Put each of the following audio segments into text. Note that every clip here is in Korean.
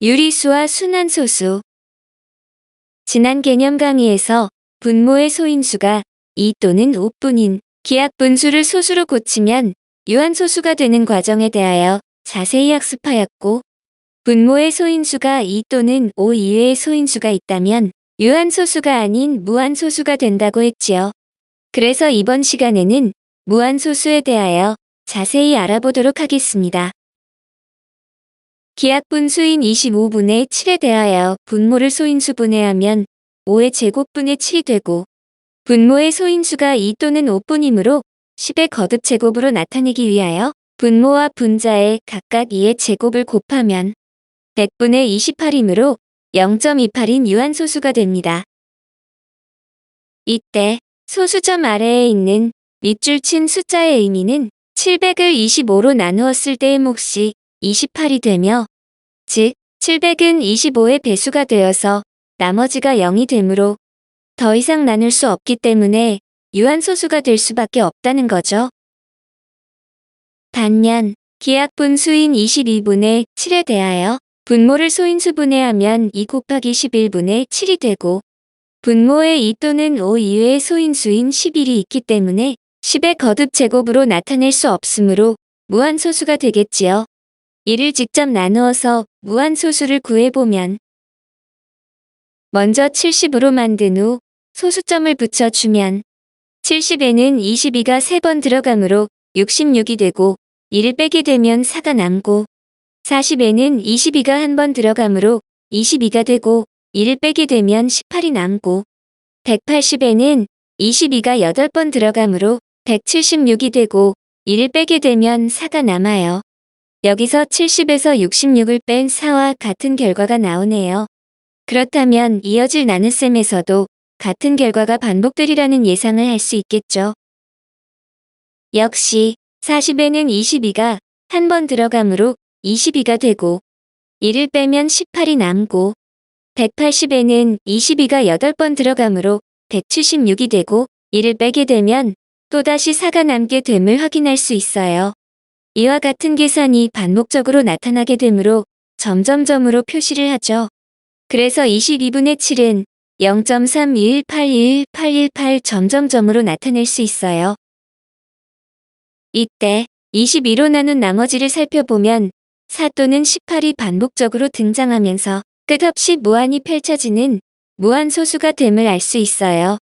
유리수와 순환소수. 지난 개념 강의에서 분모의 소인수가 2 또는 5뿐인 기하분수를 소수로 고치면 유한소수가 되는 과정에 대하여 자세히 학습하였고, 분모의 소인수가 2 또는 5 이외의 소인수가 있다면 유한소수가 아닌 무한소수가 된다고 했지요. 그래서 이번 시간에는 무한소수에 대하여 자세히 알아보도록 하겠습니다. 기하분수인 25분의 7에 대하여 분모를 소인수분해하면 5의 제곱분의 7이 되고, 분모의 소인수가 2 또는 5뿐이므로 10의 거듭제곱으로 나타내기 위하여 분모와 분자에 각각 2의 제곱을 곱하면 100분의 28이므로 0.28인 유한소수가 됩니다. 이때 소수점 아래에 있는 밑줄 친 숫자의 의미는 700을 25로 나누었을 때의 몫이 28이 되며, 즉 700은 25의 배수가 되어서 나머지가 0이 되므로 더 이상 나눌 수 없기 때문에 유한소수가 될 수밖에 없다는 거죠. 반면 기하분수인 22분의 7에 대하여 분모를 소인수분해하면 2 곱하기 11분의 7이 되고, 분모의 2 또는 5 이외의 소인수인 11이 있기 때문에 10의 거듭제곱으로 나타낼 수 없으므로 무한소수가 되겠지요. 이를 직접 나누어서 무한소수를 구해보면, 먼저 70으로 만든 후 소수점을 붙여주면 70에는 22가 3번 들어가므로 66이 되고, 1을 빼게 되면 4가 남고, 40에는 22가 한 번 들어가므로 22가 되고, 1을 빼게 되면 18이 남고, 180에는 22가 8번 들어가므로 176이 되고, 1을 빼게 되면 4가 남아요. 여기서 70에서 66을 뺀 4와 같은 결과가 나오네요. 그렇다면 이어질 나눗셈에서도 같은 결과가 반복되리라는 예상을 할 수 있겠죠. 역시 40에는 22가 한 번 들어가므로 22가 되고, 1을 빼면 18이 남고, 180에는 22가 8번 들어가므로 176이 되고, 1을 빼게 되면 또다시 4가 남게 됨을 확인할 수 있어요. 이와 같은 계산이 반복적으로 나타나게 되므로 점점점으로 표시를 하죠. 그래서 22분의 7은 0.3181818 점점점으로 나타낼 수 있어요. 이때 22로 나눈 나머지를 살펴보면 4 또는 18이 반복적으로 등장하면서 끝없이 무한이 펼쳐지는 무한소수가 됨을 알 수 있어요.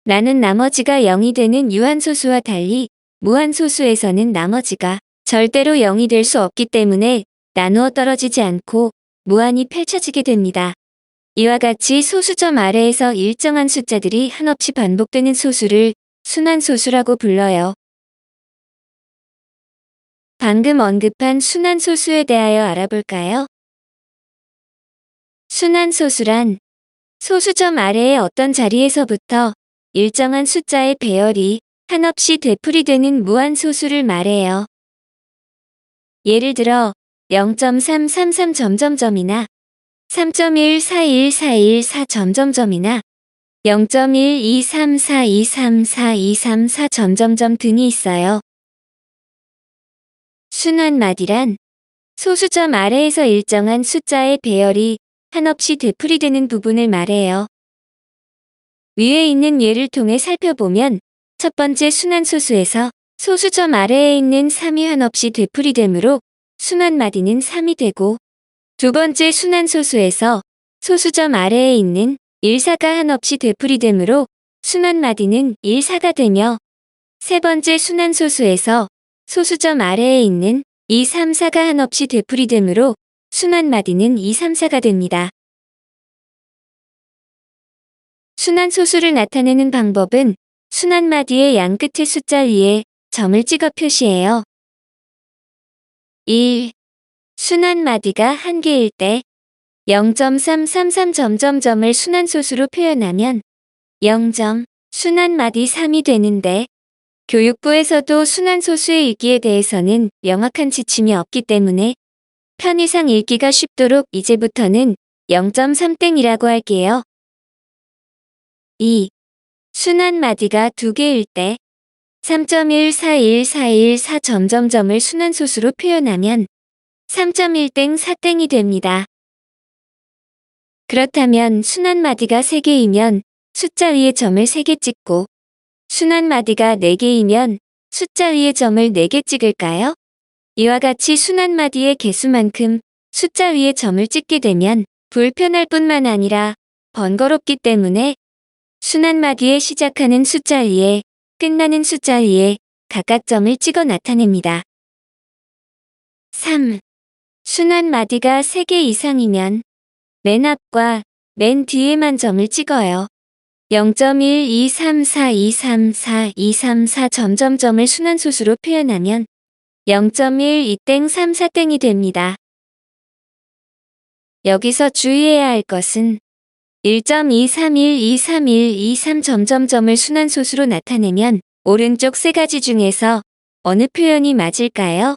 나눈 나머지가 0이 되는 유한소수와 달리 무한소수에서는 나머지가 절대로 0이 될 수 없기 때문에 나누어 떨어지지 않고 무한이 펼쳐지게 됩니다. 이와 같이 소수점 아래에서 일정한 숫자들이 한없이 반복되는 소수를 순환소수라고 불러요. 방금 언급한 순환소수에 대하여 알아볼까요? 순환소수란 소수점 아래의 어떤 자리에서부터 일정한 숫자의 배열이 한없이 되풀이되는 무한소수를 말해요. 예를 들어 0.333점점점이나 3.14141 점점점이나 0.12342342334 점점점 등이 있어요. 순환마디란 소수점 아래에서 일정한 숫자의 배열이 한없이 되풀이되는 부분을 말해요. 위에 있는 예를 통해 살펴보면 첫 번째 순환소수에서 소수점 아래에 있는 3이 한없이 되풀이되므로 순환마디는 3이 되고, 두 번째 순환소수에서 소수점 아래에 있는 1,4가 한없이 되풀이되므로 순환마디는 1,4가 되며, 세 번째 순환소수에서 소수점 아래에 있는 2, 3, 4가 한없이 되풀이되므로 순환마디는 2, 3, 4가 됩니다. 순환소수를 나타내는 방법은 순환마디의 양끝의 숫자 위에 점을 찍어 표시해요. 1. 순환마디가 한 개일 때 0.333 점점점을 순환소수로 표현하면 0점 순환마디 3이 되는데, 교육부에서도 순환소수의 읽기에 대해서는 명확한 지침이 없기 때문에 편의상 읽기가 쉽도록 이제부터는 0.3땡이라고 할게요. 2. 순환마디가 두 개일 때 3.14141 점점점을 순환소수로 표현하면 3.1땡 4땡이 됩니다. 그렇다면 순환마디가 3개이면 숫자 위에 점을 3개 찍고 순환마디가 4개이면 숫자 위에 점을 4개 찍을까요? 이와 같이 순환마디의 개수만큼 숫자 위에 점을 찍게 되면 불편할 뿐만 아니라 번거롭기 때문에 순환마디에 시작하는 숫자 위에 끝나는 숫자 위에 각각 점을 찍어 나타냅니다. 3. 순환마디가 3개 이상이면 맨 앞과 맨 뒤에만 점을 찍어요. 0.1, 2, 3, 4, 2, 3, 4, 2, 3, 4 점점점을 순환소수로 표현하면 0.1, 2땡, 3, 4땡이 됩니다. 여기서 주의해야 할 것은 1.231, 231, 23 점점점을 순환소수로 나타내면 오른쪽 3가지 중에서 어느 표현이 맞을까요?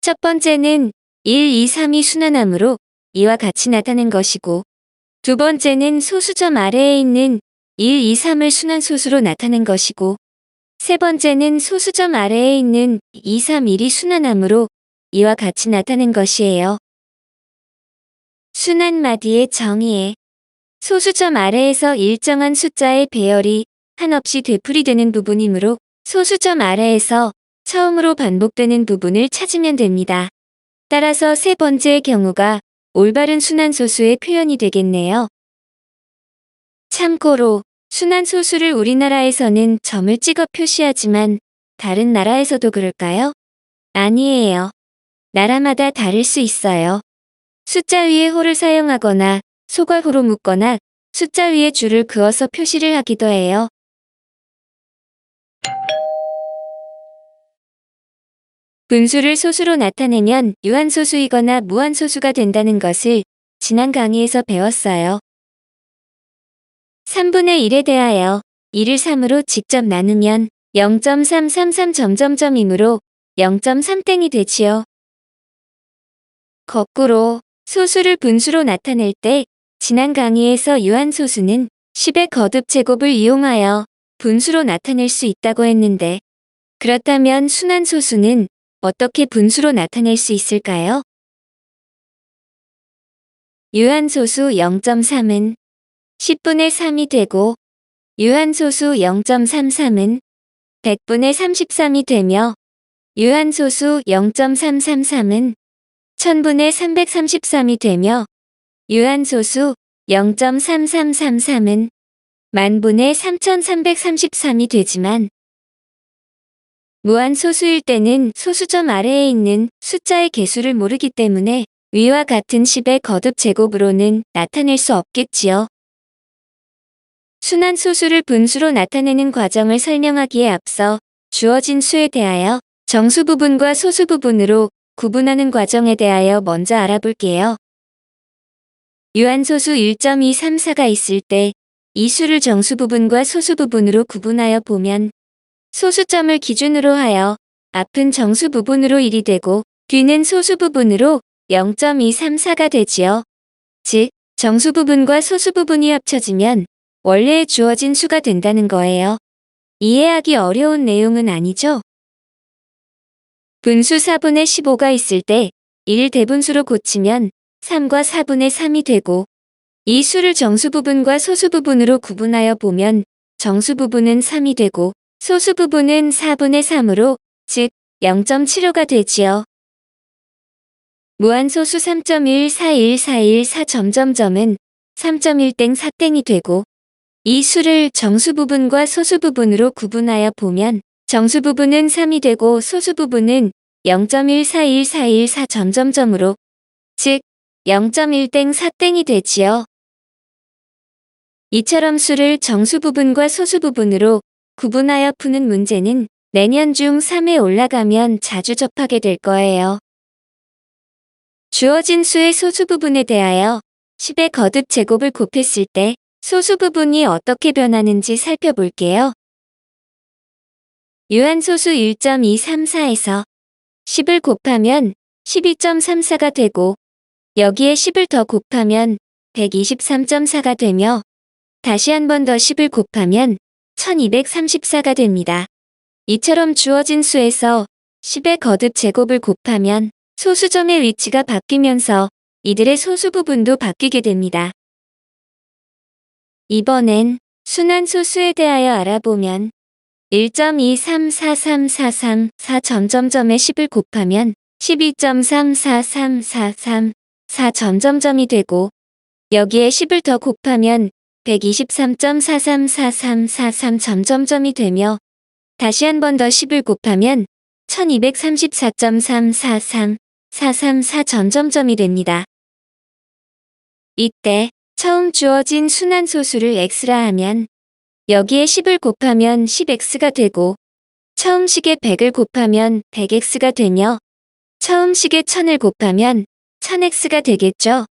첫 번째는 1, 2, 3이 순환하므로 이와 같이 나타낸 것이고 두 번째는 소수점 아래에 있는 1, 2, 3을 순환소수로 나타낸 것이고 세 번째는 소수점 아래에 있는 2, 3, 1이 순환하므로 이와 같이 나타낸 것이에요. 순환마디의 정의에 소수점 아래에서 일정한 숫자의 배열이 한없이 되풀이되는 부분이므로 소수점 아래에서 처음으로 반복되는 부분을 찾으면 됩니다. 따라서 세 번째의 경우가 올바른 순환소수의 표현이 되겠네요. 참고로 순환소수를 우리나라에서는 점을 찍어 표시하지만 다른 나라에서도 그럴까요? 아니에요. 나라마다 다를 수 있어요. 숫자 위에 호를 사용하거나 소괄호로 묶거나 숫자 위에 줄을 그어서 표시를 하기도 해요. 분수를 소수로 나타내면 유한소수이거나 무한소수가 된다는 것을 지난 강의에서 배웠어요. 3분의 1에 대하여 1을 3으로 직접 나누면 0.333점점점이므로 0.3땡이 되지요. 거꾸로 소수를 분수로 나타낼 때 지난 강의에서 유한소수는 10의 거듭 제곱을 이용하여 분수로 나타낼 수 있다고 했는데 그렇다면 순환소수는 어떻게 분수로 나타낼 수 있을까요? 유한소수 0.3은 10분의 3이 되고 유한소수 0.33은 100분의 33이 되며 유한소수 0.333은 1000분의 333이 되며 유한소수 0.3333은 10,000분의 3333이 되지만 무한소수일 때는 소수점 아래에 있는 숫자의 개수를 모르기 때문에 위와 같은 10의 거듭 제곱으로는 나타낼 수 없겠지요. 순환소수를 분수로 나타내는 과정을 설명하기에 앞서 주어진 수에 대하여 정수 부분과 소수 부분으로 구분하는 과정에 대하여 먼저 알아볼게요. 유한소수 1.234가 있을 때 이 수를 정수 부분과 소수 부분으로 구분하여 보면 소수점을 기준으로 하여 앞은 정수 부분으로 1이 되고 뒤는 소수 부분으로 0.234가 되지요. 즉, 정수 부분과 소수 부분이 합쳐지면 원래에 주어진 수가 된다는 거예요. 이해하기 어려운 내용은 아니죠? 분수 4분의 15가 있을 때 1 대분수로 고치면 3과 4분의 3이 되고 이 수를 정수 부분과 소수 부분으로 구분하여 보면 정수 부분은 3이 되고 소수 부분은 4분의 3으로 즉 0.75가 되지요. 무한소수 3.14141 4점점점은 3.1땡 4땡이 되고 이 수를 정수 부분과 소수 부분으로 구분하여 보면 정수 부분은 3이 되고 소수 부분은 0.14141 4점점점으로 즉 0.1땡 4땡이 되지요. 이처럼 수를 정수 부분과 소수 부분으로 구분하여 푸는 문제는 내년 중 3에 올라가면 자주 접하게 될 거예요. 주어진 수의 소수 부분에 대하여 10의 거듭 제곱을 곱했을 때 소수 부분이 어떻게 변하는지 살펴볼게요. 유한소수 1.234에서 10을 곱하면 12.34가 되고 여기에 10을 더 곱하면 123.4가 되며 다시 한 번 더 10을 곱하면 1234가 됩니다. 이처럼 주어진 수에서 10의 거듭 제곱을 곱하면 소수점의 위치가 바뀌면서 이들의 소수 부분도 바뀌게 됩니다. 이번엔 순환소수에 대하여 알아보면 1.2343434에 10을 곱하면 12.343434이 되고 여기에 10을 더 곱하면 123.434343이 되며 다시 한 번 더 10을 곱하면 1234.34344이 됩니다. 이때 처음 주어진 순환소수를 x라 하면 여기에 10을 곱하면 10x가 되고 처음 식에 100을 곱하면 100x가 되며 처음 식에 1000을 곱하면 1000x가 되겠죠.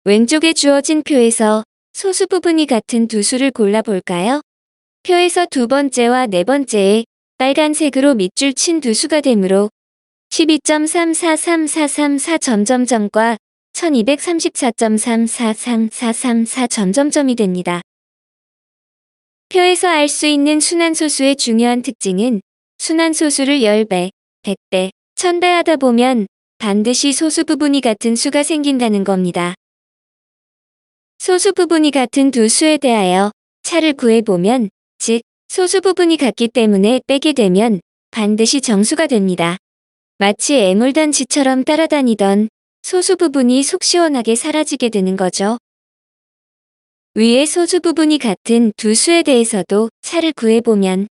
왼쪽에 주어진 표에서 소수 부분이 같은 두 수를 골라볼까요? 표에서 두 번째와 네 번째에 빨간색으로 밑줄 친 두 수가 되므로 12.343434과 1234.34344이 됩니다. 표에서 알 수 있는 순환소수의 중요한 특징은 순환소수를 10배, 100배, 1000배 하다 보면 반드시 소수 부분이 같은 수가 생긴다는 겁니다. 소수 부분이 같은 두 수에 대하여 차를 구해보면, 즉 소수 부분이 같기 때문에 빼게 되면 반드시 정수가 됩니다. 마치 애물단지처럼 따라다니던 소수 부분이 속 시원하게 사라지게 되는 거죠. 위의 소수 부분이 같은 두 수에 대해서도 차를 구해보면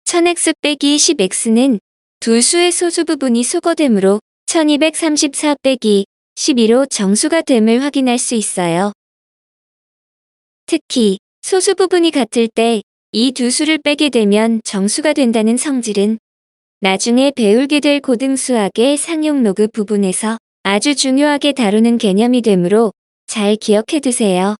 1000x 빼기 10x는 두 수의 소수 부분이 소거되므로 1234 빼기 12로 정수가 됨을 확인할 수 있어요. 특히 소수 부분이 같을 때 이 두 수를 빼게 되면 정수가 된다는 성질은 나중에 배우게 될 고등수학의 상용 로그 부분에서 아주 중요하게 다루는 개념이 되므로 잘 기억해 두세요.